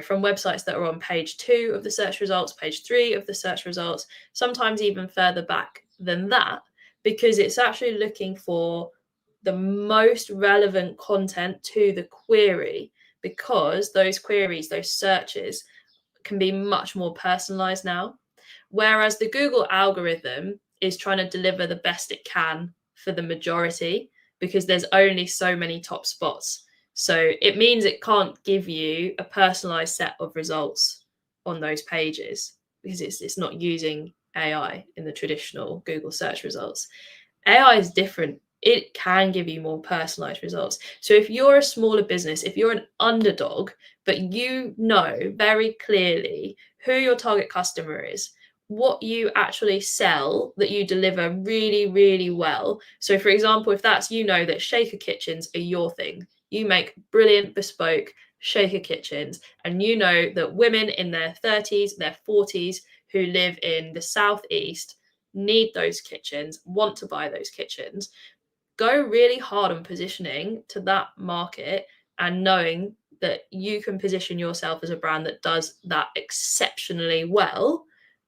from websites that are on page 2 of the search results, page 3 of the search results, sometimes even further back than that, because it's actually looking for the most relevant content to the query, because those queries, those searches can be much more personalized now. Whereas the Google algorithm is trying to deliver the best it can for the majority, because there's only so many top spots. So it means it can't give you a personalized set of results on those pages because it's not using AI in the traditional Google search results. AI is different. It can give you more personalized results. So if you're a smaller business, if you're an underdog, but you know very clearly who your target customer is, what you actually sell, that you deliver really, really well. So for example, if that's, that shaker kitchens are your thing, you make brilliant bespoke shaker kitchens, and that women in their 30s, their 40s who live in the southeast need those kitchens, want to buy those kitchens, go really hard on positioning to that market and knowing that you can position yourself as a brand that does that exceptionally well.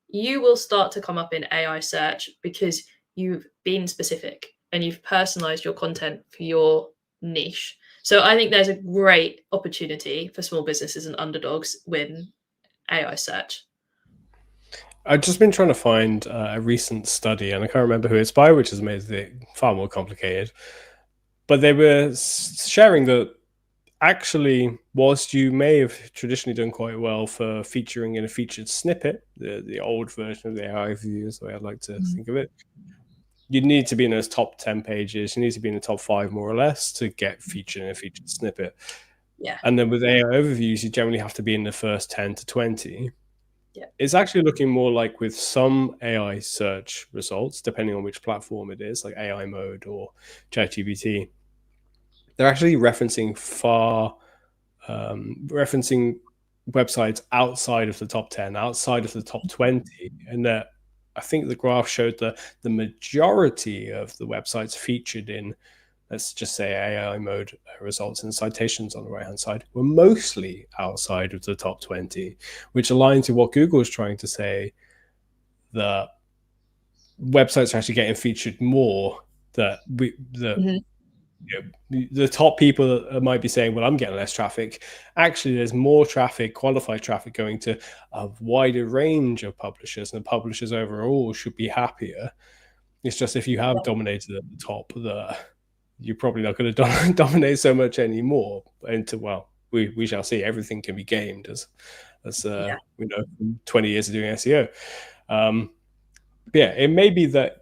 You will start to come up in AI search because you've been specific and you've personalized your content for your niche. So I think there's a great opportunity for small businesses and underdogs with AI search. I've just been trying to find a recent study, and I can't remember who it's by, which has made it far more complicated. But they were sharing that actually, whilst you may have traditionally done quite well for featuring in a featured snippet, the old version of the AI view is the way I'd like to think of it, you need to be in those top 10 pages. You need to be in the top 5 more or less to get featured in a featured snippet. Yeah. And then with AI overviews, you generally have to be in the first 10 to 20. Yeah. It's actually looking more like with some AI search results, depending on which platform it is, like AI mode or ChatGPT, they're actually referencing websites outside of the top 10, outside of the top 20. And that, I think the graph showed the majority of the websites featured in, let's just say, AI mode results and citations on the right hand side were mostly outside of the top 20, which aligns with what Google is trying to say, that websites are actually getting featured more, that Mhm. the top people that might be saying, well, I'm getting less traffic. Actually, there's more traffic, qualified traffic, going to a wider range of publishers, and the publishers overall should be happier. It's just, if you have dominated at the top, you're probably not going to dominate so much anymore. Well, we shall see. Everything can be gamed, as Yeah. we know from 20 years of doing SEO. Yeah, it may be that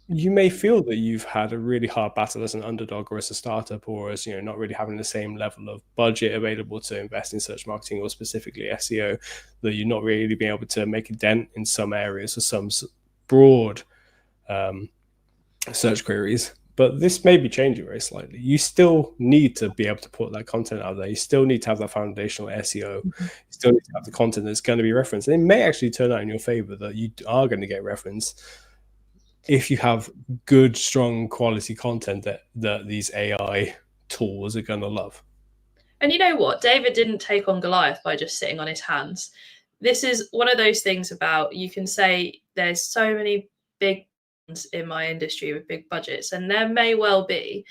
you may feel that you've had a really hard battle as an underdog or as a startup, or as, not really having the same level of budget available to invest in search marketing or specifically SEO, that you're not really being able to make a dent in some areas or some broad search queries. But this may be changing very slightly. You still need to be able to put that content out there. You still need to have that foundational SEO. You still need to have the content that's going to be referenced. And it may actually turn out in your favor that you are going to get referenced if you have good, strong, quality content that these AI tools are going to love. And you know what? David didn't take on Goliath by just sitting on his hands. This is one of those things about, you can say there's so many big ones in my industry with big budgets, and there may well be,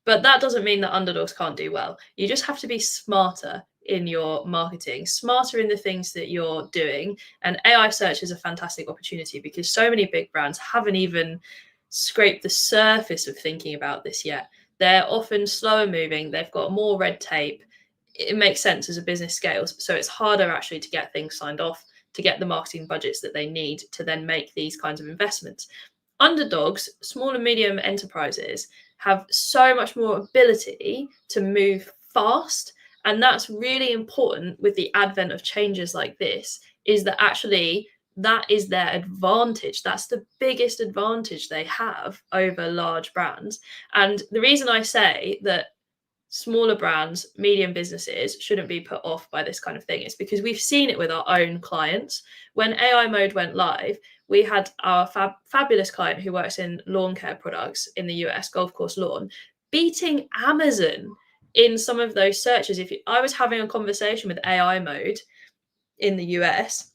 but that doesn't mean that underdogs can't do well. You just have to be smarter in your marketing, smarter in the things that you're doing. And AI search is a fantastic opportunity because so many big brands haven't even scraped the surface of thinking about this yet. They're often slower moving, they've got more red tape. It makes sense as a business scales. So it's harder actually to get things signed off, to get the marketing budgets that they need to then make these kinds of investments. Underdogs, small and medium enterprises, have so much more ability to move fast. And that's really important with the advent of changes like this, is that actually that is their advantage. That's the biggest advantage they have over large brands. And the reason I say that smaller brands, medium businesses shouldn't be put off by this kind of thing is because we've seen it with our own clients. When AI mode went live, we had our fabulous client who works in lawn care products in the US, golf course lawn, beating Amazon in some of those searches. I was having a conversation with AI mode in the US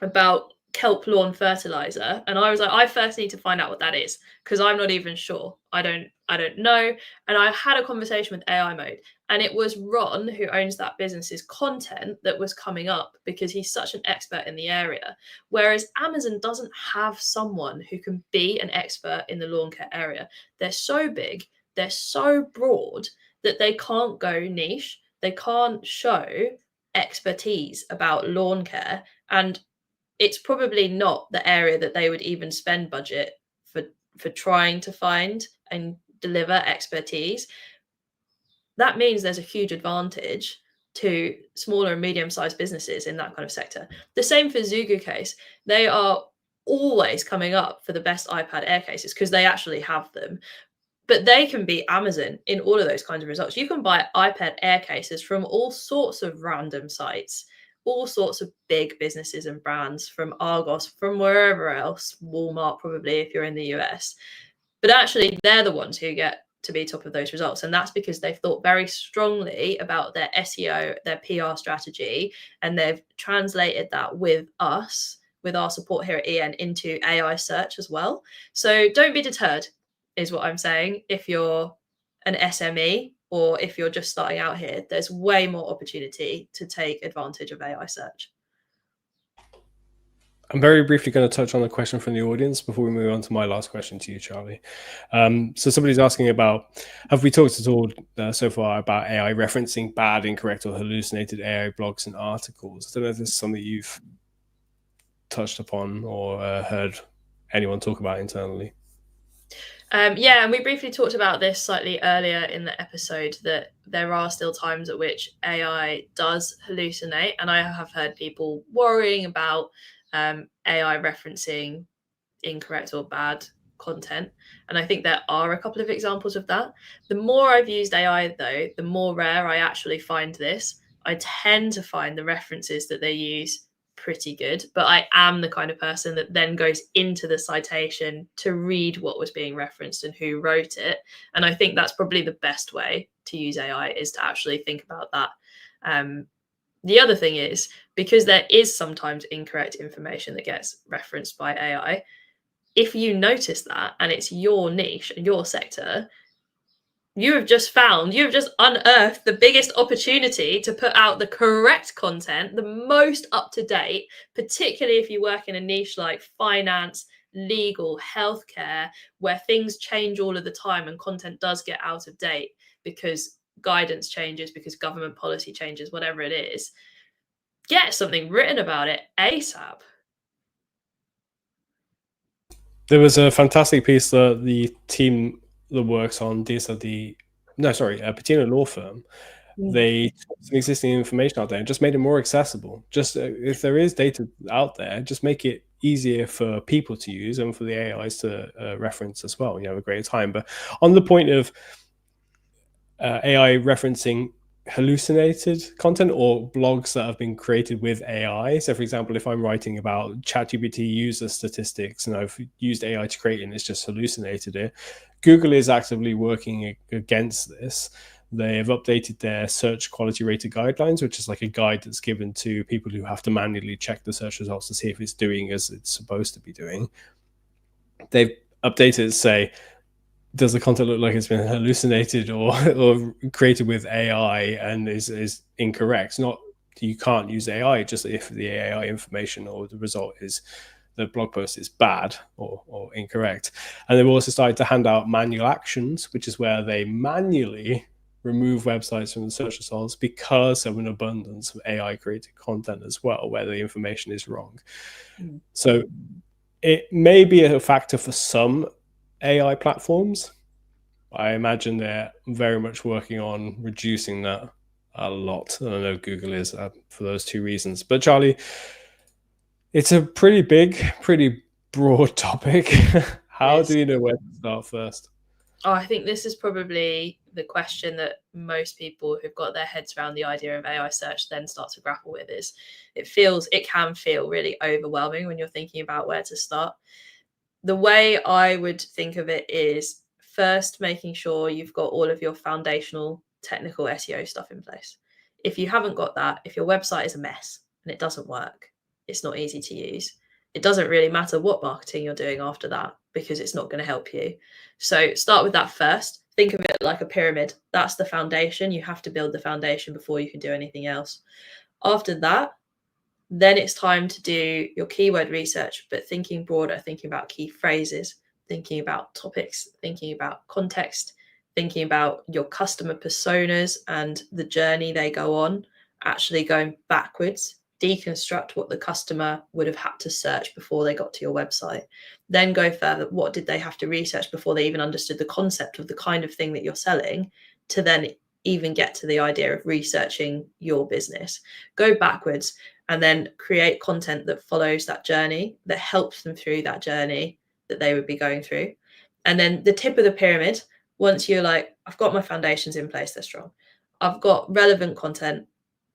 about kelp lawn fertilizer, and I was like, I first need to find out what that is because I'm not even sure. I don't know. And I had a conversation with AI mode, and it was Ron, who owns that business's content, that was coming up because he's such an expert in the area, whereas Amazon doesn't have someone who can be an expert in the lawn care area. They're so big, they're so broad that they can't go niche, they can't show expertise about lawn care. And it's probably not the area that they would even spend budget for trying to find and deliver expertise. That means there's a huge advantage to smaller and medium-sized businesses in that kind of sector. The same for Zugu case. They are always coming up for the best iPad Air cases because they actually have them. But they can beat Amazon in all of those kinds of results. You can buy iPad Air cases from all sorts of random sites, all sorts of big businesses and brands, from Argos, from wherever else, Walmart probably if you're in the US. But actually, they're the ones who get to be top of those results. And that's because they've thought very strongly about their SEO, their PR strategy, and they've translated that with us, with our support here at EN, into AI search as well. So don't be deterred, is what I'm saying. If you're an SME or if you're just starting out here, there's way more opportunity to take advantage of AI search. I'm very briefly going to touch on a question from the audience before we move on to my last question to you, Charlie. So somebody's asking about, have we talked at all so far about AI referencing bad, incorrect, or hallucinated AI blogs and articles? I don't know if this is something you've touched upon or heard anyone talk about internally. Yeah, and we briefly talked about this slightly earlier in the episode, that there are still times at which AI does hallucinate, and I have heard people worrying about AI referencing incorrect or bad content. And I think there are a couple of examples of that. The more I've used AI, though, the more rare I actually find this. I tend to find the references that they use pretty good, but I am the kind of person that then goes into the citation to read what was being referenced and who wrote it. And I think that's probably the best way to use AI, is to actually think about that. The other thing is, because there is sometimes incorrect information that gets referenced by AI, if you notice that and it's your niche and your sector, you have just unearthed the biggest opportunity to put out the correct content, the most up to date, particularly if you work in a niche like finance, legal, healthcare, where things change all of the time and content does get out of date because guidance changes, because government policy changes, whatever it is. Get something written about it ASAP. There was a fantastic piece that the team that works on Patina law firm, they took some existing information out there and just made it more accessible. Just if there is data out there, just make it easier for people to use and for the AIs to reference as well. You have a great time. But on the point of AI referencing hallucinated content or blogs that have been created with AI. So, for example, if I'm writing about ChatGPT user statistics and I've used AI to create it and it's just hallucinated it, Google is actively working against this. They have updated their search quality rated guidelines, which is like a guide that's given to people who have to manually check the search results to see if it's doing as it's supposed to be doing. They've updated to say, does the content look like it's been hallucinated or created with AI and is incorrect? Not, you can't use AI, just if the AI information or the result is the blog post is bad or incorrect. And they've also started to hand out manual actions, which is where they manually remove websites from the search results because of an abundance of AI created content as well, where the information is wrong. So it may be a factor for some AI platforms. I imagine they're very much working on reducing that a lot. And I know Google is for those two reasons. But Charlie, it's a pretty big, pretty broad topic. How do you know where to start first? Oh, I think this is probably the question that most people who've got their heads around the idea of AI search then start to grapple with. Is it can feel really overwhelming when you're thinking about where to start. The way I would think of it is first making sure you've got all of your foundational technical SEO stuff in place. If you haven't got that, if your website is a mess and it doesn't work, it's not easy to use, it doesn't really matter what marketing you're doing after that, because it's not going to help you. So start with that first. Think of it like a pyramid. That's the foundation. You have to build the foundation before you can do anything else. After that, then it's time to do your keyword research, but thinking broader, thinking about key phrases, thinking about topics, thinking about context, thinking about your customer personas and the journey they go on, actually going backwards, deconstruct what the customer would have had to search before they got to your website. Then go further. What did they have to research before they even understood the concept of the kind of thing that you're selling, to then even get to the idea of researching your business? Go backwards and then create content that follows that journey, that helps them through that journey that they would be going through. And then the tip of the pyramid, once you're like, I've got my foundations in place, they're strong, I've got relevant content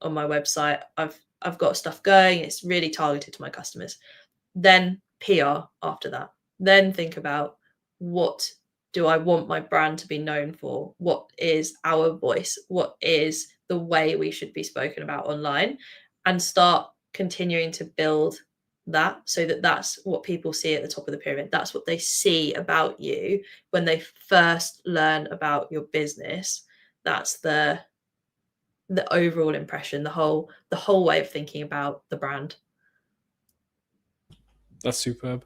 on my website, I've got stuff going, it's really targeted to my customers, then PR after that. Then think about, what do I want my brand to be known for? What is our voice? What is the way we should be spoken about online? And start continuing to build that, so that that's what people see at the top of the pyramid. That's what they see about you when they first learn about your business. That's the overall impression, the whole way of thinking about the brand. That's superb.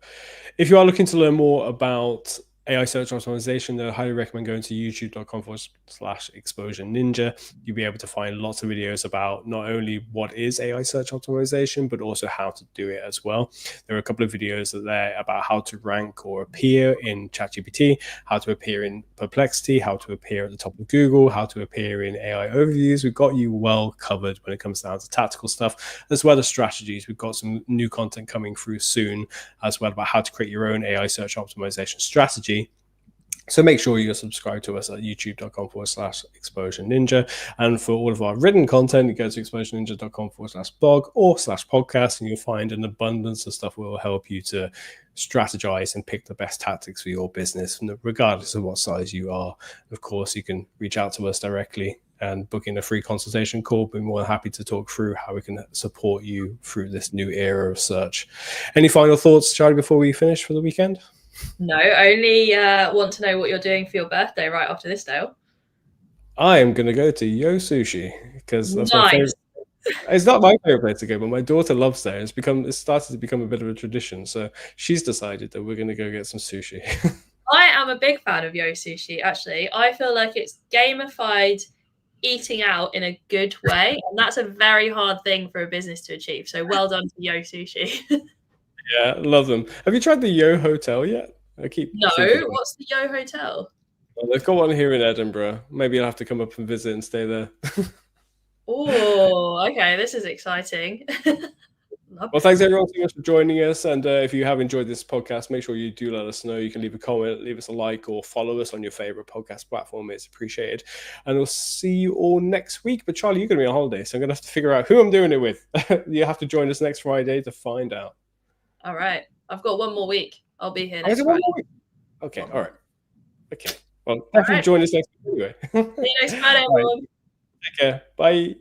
If you are looking to learn more about AI Search Optimisation, I highly recommend going to youtube.com/exposure ninja. You'll be able to find lots of videos about not only what is AI Search Optimization, but also how to do it as well. There are a couple of videos there about how to rank or appear in ChatGPT, how to appear in Perplexity, how to appear at the top of Google, how to appear in AI overviews. We've got you well covered when it comes down to tactical stuff, as well as strategies. We've got some new content coming through soon as well about how to create your own AI search optimization strategy. So make sure you're subscribed to us at youtube.com/exposure ninja. And for all of our written content, you go to exposureninja.com/blog or /podcast, and you'll find an abundance of stuff that will help you to strategize and pick the best tactics for your business, regardless of what size you are. Of course, you can reach out to us directly and book in a free consultation call. We're more than happy to talk through how we can support you through this new era of search. Any final thoughts, Charlie, before we finish for the weekend? No, only want to know what you're doing for your birthday right after this, Dale. I am going to go to Yo Sushi because that's my Nice. favorite. It's not my favorite place to go, but my daughter loves there. It's started to become a bit of a tradition. So she's decided that we're going to go get some sushi. I am a big fan of Yo Sushi, actually. I feel like it's gamified eating out in a good way. And that's a very hard thing for a business to achieve. So well done to Yo Sushi. Yeah, love them. Have you tried the Yo Hotel yet? I keep No, thinking what's the Yo Hotel? well, they've got one here in Edinburgh. Maybe I'll have to come up and visit and stay there. Oh, okay. This is exciting. Well, thanks everyone so much for joining us. And if you have enjoyed this podcast, make sure you do let us know. You can leave a comment, leave us a like, or follow us on your favorite podcast platform. It's appreciated. And we'll see you all next week. But Charlie, you're going to be on holiday, so I'm going to have to figure out who I'm doing it with. You have to join us next Friday to find out. All right. I've got one more week. I'll be here next Friday. Okay. All right. Okay. Well, thanks for joining us next week anyway. See you next Friday, everyone. Take care. Bye.